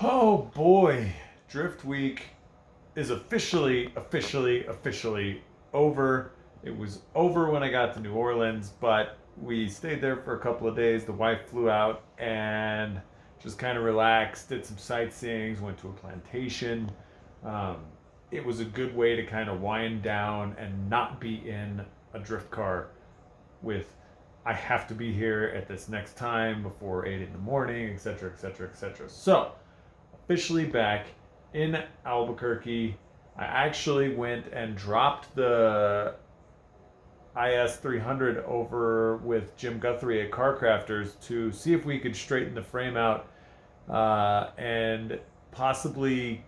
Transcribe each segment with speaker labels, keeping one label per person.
Speaker 1: Oh boy, Drift Week is officially over. It was over when I got to New Orleans, but we stayed there for a couple of days. The wife flew out and just kind of relaxed, did some sightseeing, went to a plantation. Um, it was a good way to kind of wind down and not be in a drift car with I have to be here at this next time before 8 in the morning, etc., etc., etc. So, officially back in Albuquerque. I actually went and dropped the IS 300 over with Jim Guthrie at Car Crafters to see if we could straighten the frame out and possibly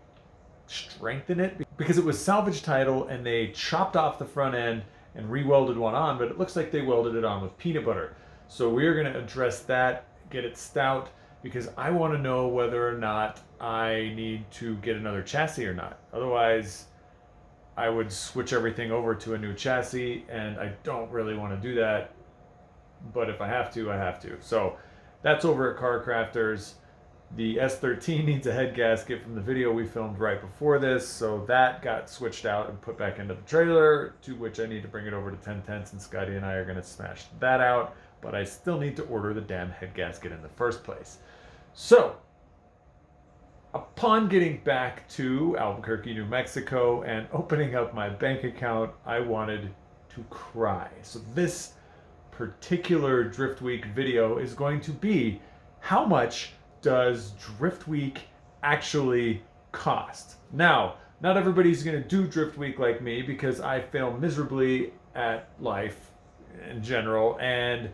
Speaker 1: strengthen it because it was salvage title and they chopped off the front end and re-welded one on, but it looks like they welded it on with peanut butter. So we're going to address that, get it stout, because I want to know whether or not I need to get another chassis or not. Otherwise, I would switch everything over to a new chassis, and I don't really want to do that. But if I have to, I have to. So that's over at Car Crafters. The S13 needs a head gasket from the video we filmed right before this, so that got switched out and put back into the trailer, to which I need to bring it over to 1010s, and Scotty and I are going to smash that out, but I still need to order the damn head gasket in the first place. So, upon getting back to Albuquerque, New Mexico, and opening up my bank account, I wanted to cry. So this particular Drift Week video is going to be how much does Drift Week actually cost? Now, not everybody's going to do Drift Week like me because I fail miserably at life in general, and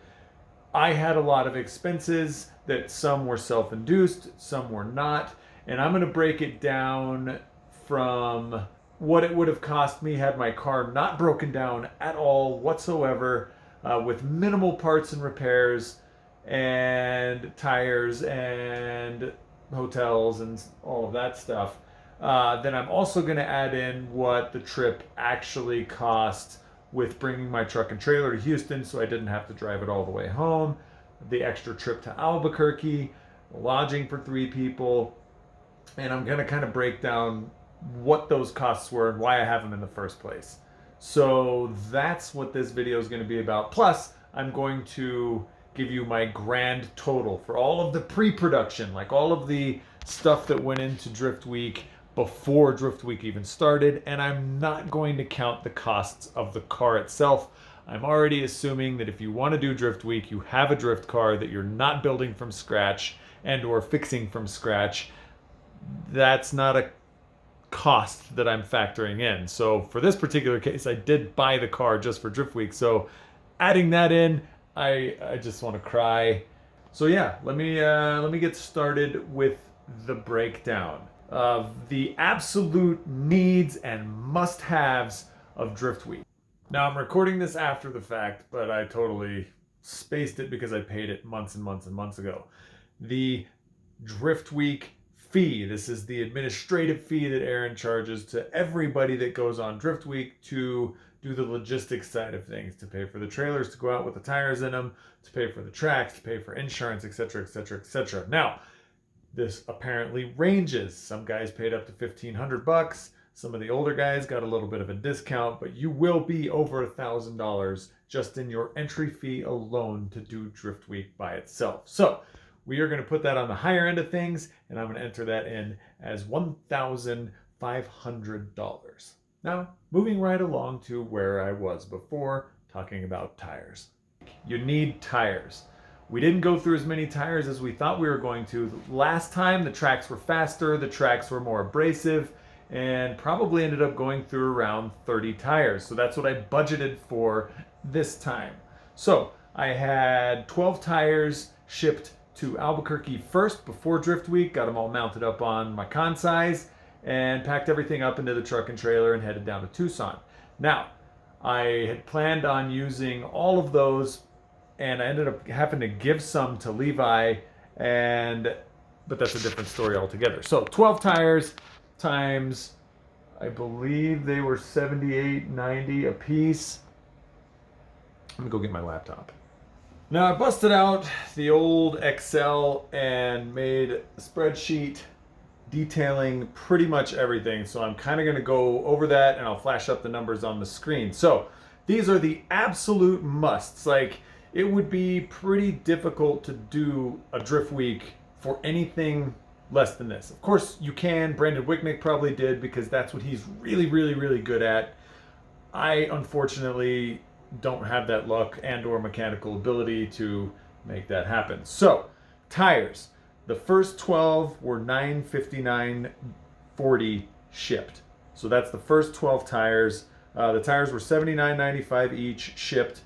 Speaker 1: I had a lot of expenses that some were self-induced, some were not, and I'm going to break it down from what it would have cost me had my car not broken down at all whatsoever, with minimal parts and repairs, and tires and hotels and all of that stuff. Then I'm also going to add in what the trip actually cost with bringing my truck and trailer to Houston so I didn't have to drive it all the way home, the extra trip to Albuquerque, lodging for 3 people, and I'm going to kind of break down what those costs were and why I have them in the first place. So that's what this video is going to be about. Plus, I'm going to give you my grand total for all of the pre-production, like all of the stuff that went into Drift Week before Drift Week even started, and I'm not going to count the costs of the car itself. I'm already assuming that if you want to do Drift Week, you have a drift car that you're not building from scratch and or fixing from scratch. That's not a cost that I'm factoring in. So for this particular case, I did buy the car just for Drift Week, so adding that in, I just want to cry. So yeah, let me get started with the breakdown of the absolute needs and must-haves of Drift Week. Now I'm recording this after the fact, but I totally spaced it because I paid it months and months and months ago. The Drift Week fee. This is the administrative fee that Aaron charges to everybody that goes on Drift Week to do the logistics side of things, to pay for the trailers to go out with the tires in them, to pay for the tracks, to pay for insurance, etc., etc., etc. Now, this apparently ranges. Some guys paid up to $1,500. Some of the older guys got a little bit of a discount, but you will be over $1,000 just in your entry fee alone to do Drift Week by itself. So we are going to put that on the higher end of things, and I'm going to enter that in as $1,500. Now, moving right along to where I was before, talking about tires. You need tires. We didn't go through as many tires as we thought we were going to. Last time, the tracks were faster, the tracks were more abrasive, and probably ended up going through around 30 tires. So that's what I budgeted for this time. So I had 12 tires shipped to Albuquerque first before Drift Week, got them all mounted up on my Consize, and packed everything up into the truck and trailer and headed down to Tucson. Now, I had planned on using all of those, and I ended up having to give some to Levi, but that's a different story altogether. So 12 tires times, I believe they were 78, 90 a piece. Let me go get my laptop. Now I busted out the old Excel and made a spreadsheet detailing pretty much everything. So I'm kind of going to go over that and I'll flash up the numbers on the screen. So these are the absolute musts. Like, it would be pretty difficult to do a drift week for anything less than this. Of course you can. Brandon Wicknick probably did because that's what he's really, really, really good at. I unfortunately don't have that luck and or mechanical ability to make that happen. So tires, the first 12 were $959.40 shipped. So that's the first 12 tires. The tires were $79.95 each shipped.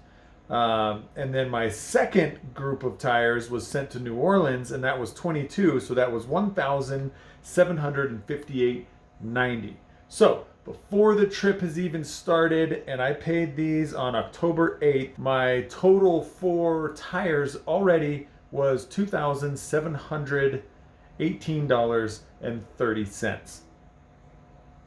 Speaker 1: And then my second group of tires was sent to New Orleans, and that was 22. So that was $1,758.90. So before the trip has even started, and I paid these on October 8th, my total for tires already was $2,718.30.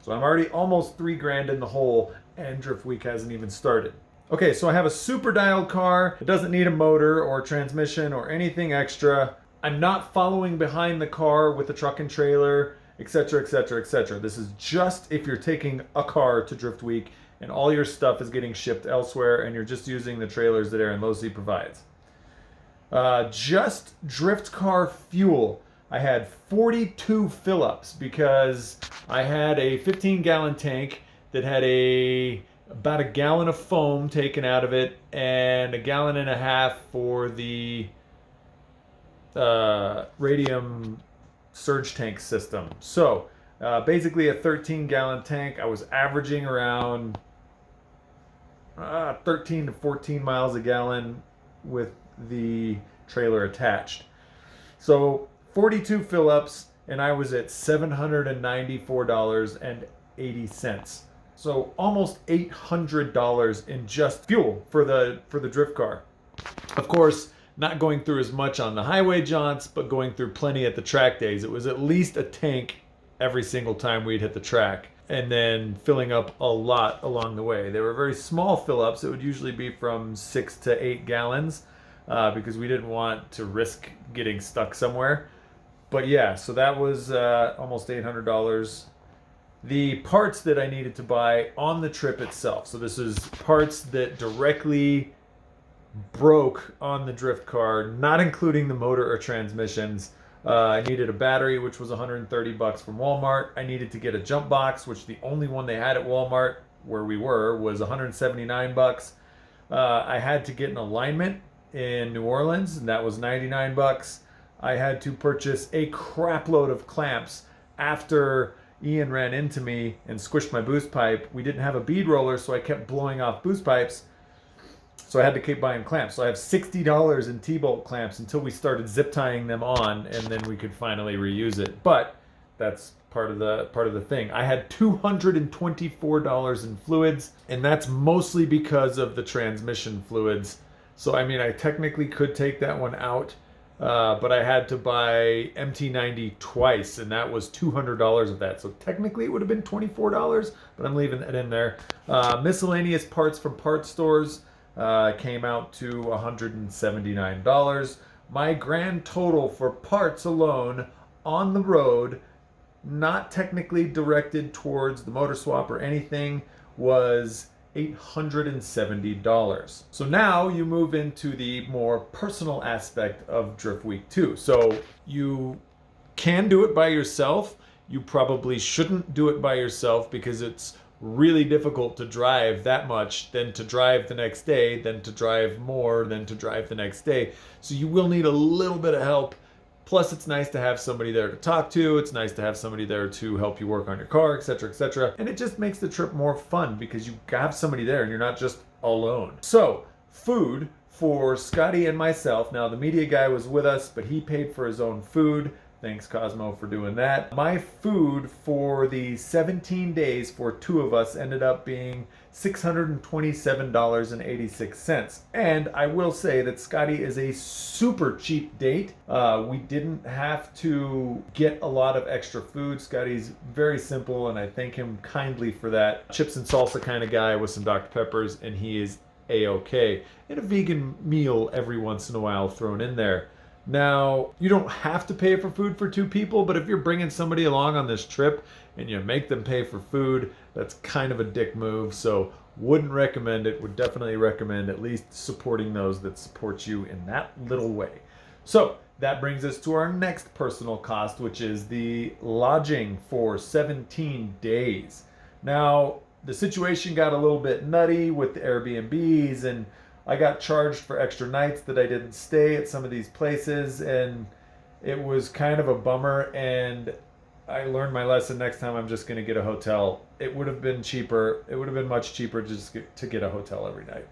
Speaker 1: So I'm already almost $3,000 in the hole, and drift week hasn't even started. Okay, so I have a super dialed car. It doesn't need a motor or transmission or anything extra. I'm not following behind the car with a truck and trailer, etc., etc., etc. This is just if you're taking a car to drift week and all your stuff is getting shipped elsewhere and you're just using the trailers that Aaron Losey provides. Just drift car fuel. I had 42 fill-ups because I had a 15-gallon tank that had about a gallon of foam taken out of it and a gallon and a half for the radium surge tank system. So basically a 13-gallon tank. I was averaging around 13 to 14 miles a gallon with the trailer attached. So 42 fill-ups, and I was at $794.80. So almost $800 in just fuel for the drift car. Of course, not going through as much on the highway jaunts, but going through plenty at the track days. It was at least a tank every single time we'd hit the track, and then filling up a lot along the way. They were very small fill-ups. It would usually be from 6 to 8 gallons because we didn't want to risk getting stuck somewhere. But yeah, so that was almost $800. The parts that I needed to buy on the trip itself. So this is parts that directly broke on the drift car, not including the motor or transmissions. I needed a battery, which was $130 from Walmart. I needed to get a jump box, which the only one they had at Walmart where we were was $179. I had to get an alignment in New Orleans, and that was $99. I had to purchase a crap load of clamps after Ian ran into me and squished my boost pipe. We didn't have a bead roller, so I kept blowing off boost pipes. So I had to keep buying clamps. So I have $60 in T-bolt clamps until we started zip tying them on, and then we could finally reuse it. But that's part of the thing. I had $224 in fluids, and that's mostly because of the transmission fluids. So I mean, I technically could take that one out. But I had to buy MT90 twice, and that was $200 of that. So technically it would have been $24, but I'm leaving that in there. Miscellaneous parts from parts stores came out to $179. My grand total for parts alone on the road, not technically directed towards the motor swap or anything, was $870. So now you move into the more personal aspect of Drift Week 2. So you can do it by yourself. You probably shouldn't do it by yourself because it's really difficult to drive that much, then to drive the next day, then to drive more, then to drive the next day. So you will need a little bit of help. Plus, it's nice to have somebody there to talk to. It's nice to have somebody there to help you work on your car, etc., etc. And it just makes the trip more fun because you have somebody there and you're not just alone. So, food for Scotty and myself. Now, the media guy was with us, but he paid for his own food. Thanks, Cosmo, for doing that. My food for the 17 days for two of us ended up being $627.86. And I will say that Scotty is a super cheap date. We didn't have to get a lot of extra food. Scotty's very simple, and I thank him kindly for that. Chips and salsa kind of guy with some Dr. Peppers, and he is A-okay. And a vegan meal every once in a while thrown in there. Now, you don't have to pay for food for two people, but if you're bringing somebody along on this trip and you make them pay for food, that's kind of a dick move. So wouldn't recommend it. Would definitely recommend at least supporting those that support you in that little way. So that brings us to our next personal cost, which is the lodging for 17 days. Now, the situation got a little bit nutty with the Airbnbs, and I got charged for extra nights that I didn't stay at some of these places, and it was kind of a bummer. And I learned my lesson. Next time I'm just going to get a hotel. It would have been cheaper. It would have been much cheaper just to get a hotel every night.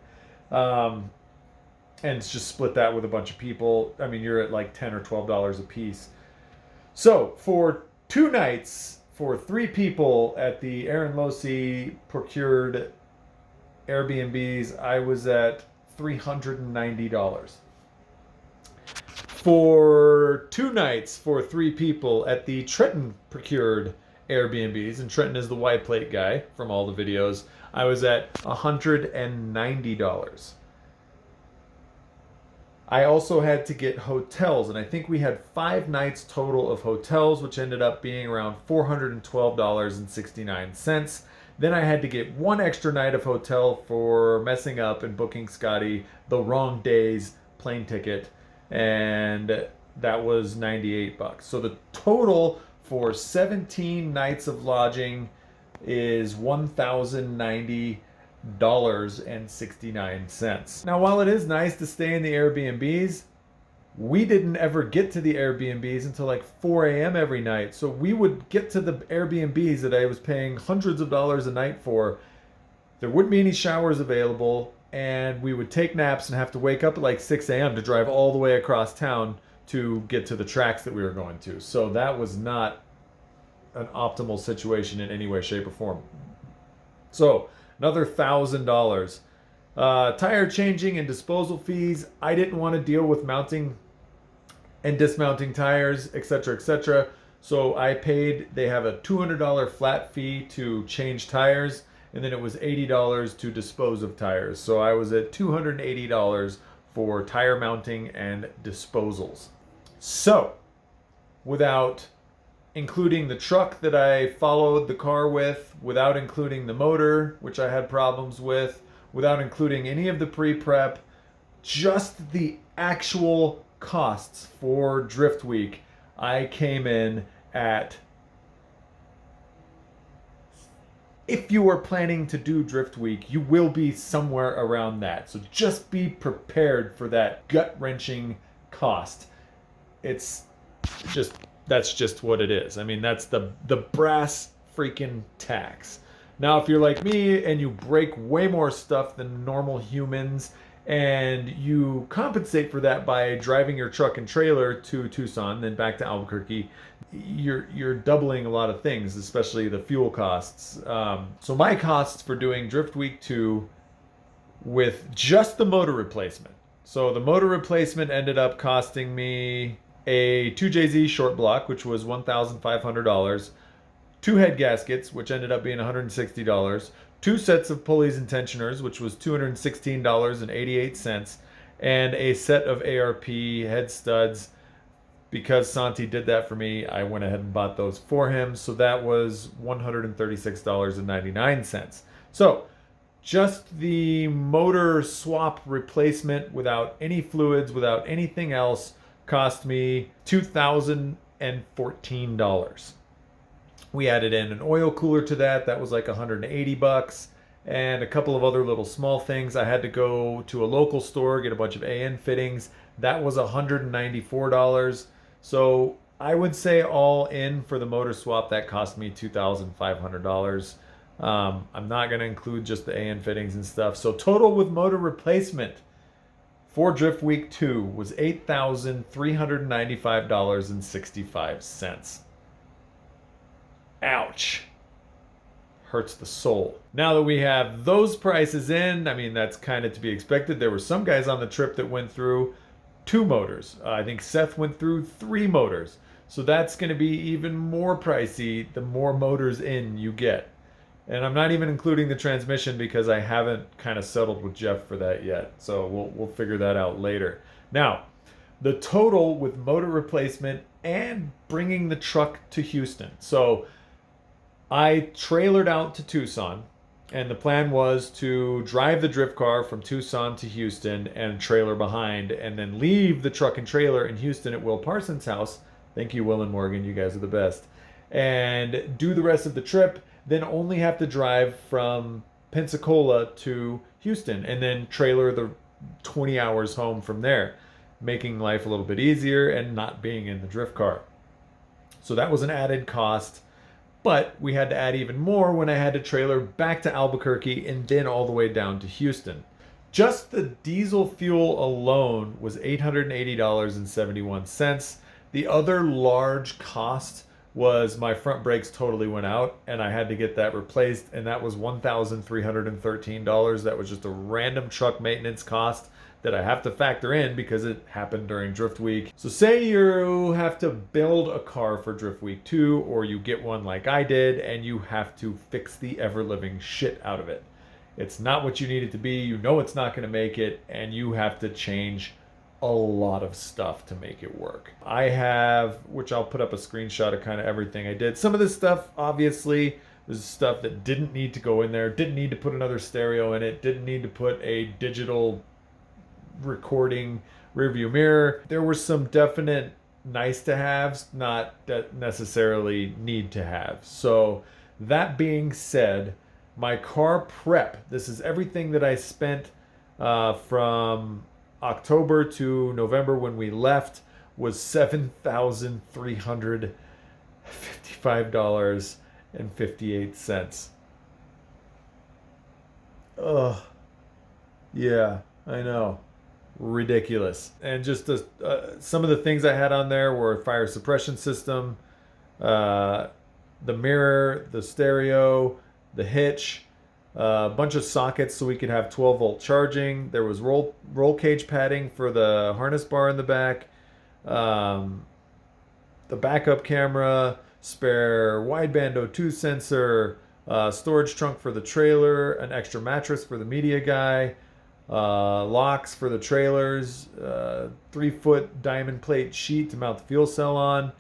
Speaker 1: And just split that with a bunch of people. I mean, you're at like $10 or $12 a piece. So for 2 nights for 3 people at the Aaron Losi procured Airbnbs, I was at $390. For 2 nights for 3 people at the Trenton procured Airbnbs, and Trenton is the white plate guy from all the videos, I was at $190. I also had to get hotels, and I think we had 5 nights total of hotels, which ended up being around $412.69. Then I had to get 1 extra night of hotel for messing up and booking Scotty the wrong day's plane ticket, and that was $98. So the total for 17 nights of lodging is $1,090.69. Now, while it is nice to stay in the Airbnbs, we didn't ever get to the Airbnbs until like 4 a.m. every night. So we would get to the Airbnbs that I was paying hundreds of dollars a night for. There wouldn't be any showers available, and we would take naps and have to wake up at like 6 a.m. to drive all the way across town to get to the tracks that we were going to. So that was not an optimal situation in any way, shape, or form. So another $1,000. Tire changing and disposal fees. I didn't want to deal with mounting and dismounting tires, etc., etc. So I paid, they have a $200 flat fee to change tires, and then it was $80 to dispose of tires. So I was at $280 for tire mounting and disposals. So, without including the truck that I followed the car with, without including the motor, which I had problems with, without including any of the pre-prep, just the actual costs for Drift Week, I came in at, if you are planning to do Drift Week, you will be somewhere around that. So just be prepared for that gut-wrenching cost. It's just, that's just what it is. I mean, that's the brass freaking tax. Now, if you're like me and you break way more stuff than normal humans, and you compensate for that by driving your truck and trailer to Tucson, then back to Albuquerque, you're doubling a lot of things, especially the fuel costs. So my costs for doing Drift Week 2 with just the motor replacement. So the motor replacement ended up costing me a 2JZ short block, which was $1,500, 2 head gaskets, which ended up being $160, 2 sets of pulleys and tensioners, which was $216.88, and a set of ARP head studs. Because Santi did that for me, I went ahead and bought those for him. So that was $136.99. So just the motor swap replacement without any fluids, without anything else, cost me $2,014. We added in an oil cooler to that. That was like $180, and a couple of other little small things. I had to go to a local store, get a bunch of AN fittings. That was $194. So I would say all in for the motor swap, that cost me $2,500. I'm not going to include just the AN fittings and stuff. So total with motor replacement for Drift Week 2 was $8,395.65. Ouch. Hurts the soul. Now that we have those prices in, I mean, that's kind of to be expected. There were some guys on the trip that went through 2 motors. I think Seth went through 3 motors. So that's going to be even more pricey the more motors in you get. And I'm not even including the transmission because I haven't kind of settled with Jeff for that yet. So we'll figure that out later. Now, The total with motor replacement and bringing the truck to Houston. So I trailered out to Tucson, and the plan was to drive the drift car from Tucson to Houston and trailer behind, and then leave the truck and trailer in Houston at Will Parsons' house. Thank you, Will and Morgan. You guys are the best. And do the rest of the trip, then only have to drive from Pensacola to Houston, and then trailer the 20 hours home from there, making life a little bit easier and not being in the drift car. So that was an added cost. But we had to add even more when I had to trailer back to Albuquerque and then all the way down to Houston. Just the diesel fuel alone was $880.71. The other large cost was my front brakes totally went out, and I had to get that replaced, and that was $1,313. That was just a random truck maintenance cost that I have to factor in because it happened during Drift Week. So say you have to build a car for Drift Week 2, or you get one like I did, and you have to fix the ever-living shit out of it. It's not what you need it to be, you know it's not going to make it, and you have to change a lot of stuff to make it work. I have, which I'll put up a screenshot of kind of everything I did. Some of this stuff, obviously, was stuff that didn't need to go in there, didn't need to put another stereo in it, didn't need to put a digital recording rearview mirror. There were some definite nice to haves, not necessarily need to have. So that being said, my car prep, this is everything that I spent from October to November when we left, was $7,355.58. Ugh. Yeah, I know. Ridiculous. And just some of the things I had on there were fire suppression system, the mirror, the stereo, the hitch, a bunch of sockets so we could have 12-volt charging. There was roll cage padding for the harness bar in the back, the backup camera, spare wideband O2 sensor, storage trunk for the trailer, an extra mattress for the media guy, locks for the trailers, 3-foot diamond plate sheet to mount the fuel cell on,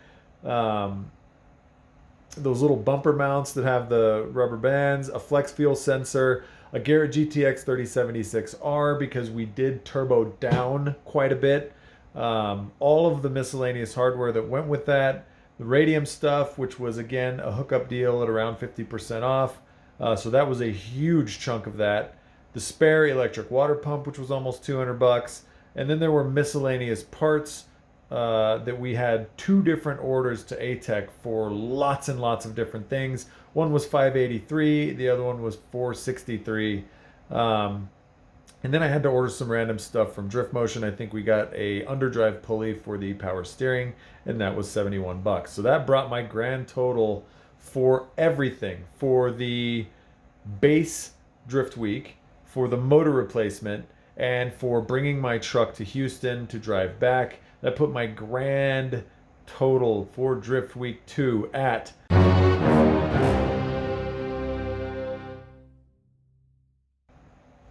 Speaker 1: those little bumper mounts that have the rubber bands, a flex fuel sensor, a Garrett GTX 3076R because we did turbo down quite a bit, all of the miscellaneous hardware that went with that, the radium stuff, which was again a hookup deal at around 50% off, so that was a huge chunk of that. The spare electric water pump, which was almost $200, and then there were miscellaneous parts that we had 2 different orders to ATEC for lots and lots of different things. One was $583, the other one was $463. And then I had to order some random stuff from Drift Motion. I think we got a underdrive pulley for the power steering, and that was $71. So that brought my grand total for everything, for the base Drift Week, for the motor replacement, and for bringing my truck to Houston to drive back. That put my grand total for Drift Week 2 at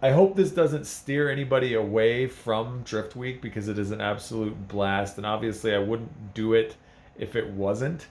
Speaker 1: I hope this doesn't steer anybody away from Drift Week because it is an absolute blast, and obviously I wouldn't do it if it wasn't.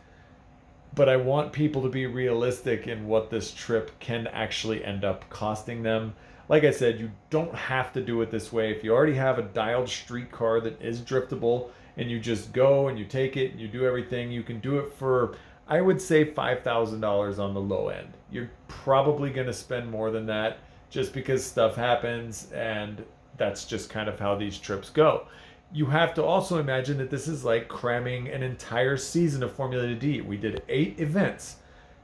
Speaker 1: But I want people to be realistic in what this trip can actually end up costing them. Like I said, you don't have to do it this way. If you already have a dialed street car that is driftable and you just go and you take it and you do everything, you can do it for, I would say, $5,000 on the low end. You're probably going to spend more than that just because stuff happens, and that's just kind of how these trips go. You have to also imagine that this is like cramming an entire season of Formula D. We did 8 events,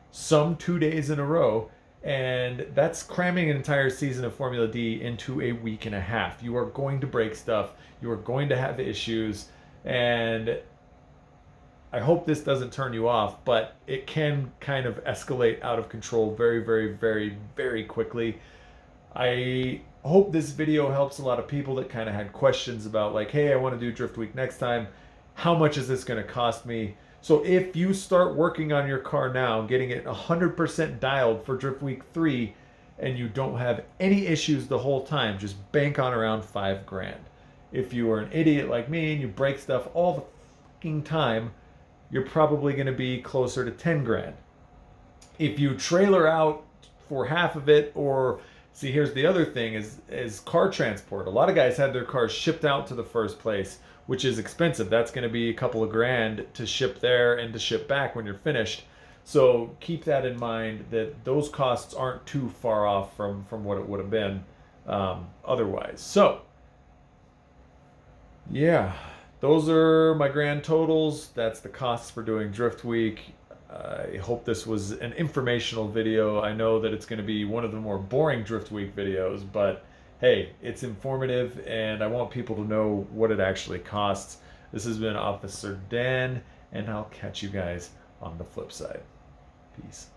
Speaker 1: some 2 days in a row, and that's cramming an entire season of Formula D into a week and a half. You are going to break stuff. You are going to have issues, and I hope this doesn't turn you off, but it can kind of escalate out of control very, very, very, very quickly. I hope this video helps a lot of people that kind of had questions about like, hey, I want to do Drift Week next time. How much is this going to cost me? So if you start working on your car now, getting it 100% dialed for Drift Week 3, and you don't have any issues the whole time, just bank on around $5,000. If you are an idiot like me and you break stuff all the fucking time, you're probably going to be closer to 10 grand. If you trailer out for half of it, or see, here's the other thing is car transport. A lot of guys had their cars shipped out to the first place, which is expensive. That's going to be a couple of grand to ship there and to ship back when you're finished. So keep that in mind, that those costs aren't too far off from what it would have been otherwise. So yeah, those are my grand totals. That's the costs for doing Drift Week. I hope this was an informational video. I know that it's going to be one of the more boring Drift Week videos, but hey, it's informative and I want people to know what it actually costs. This has been Officer Dan, and I'll catch you guys on the flip side. Peace.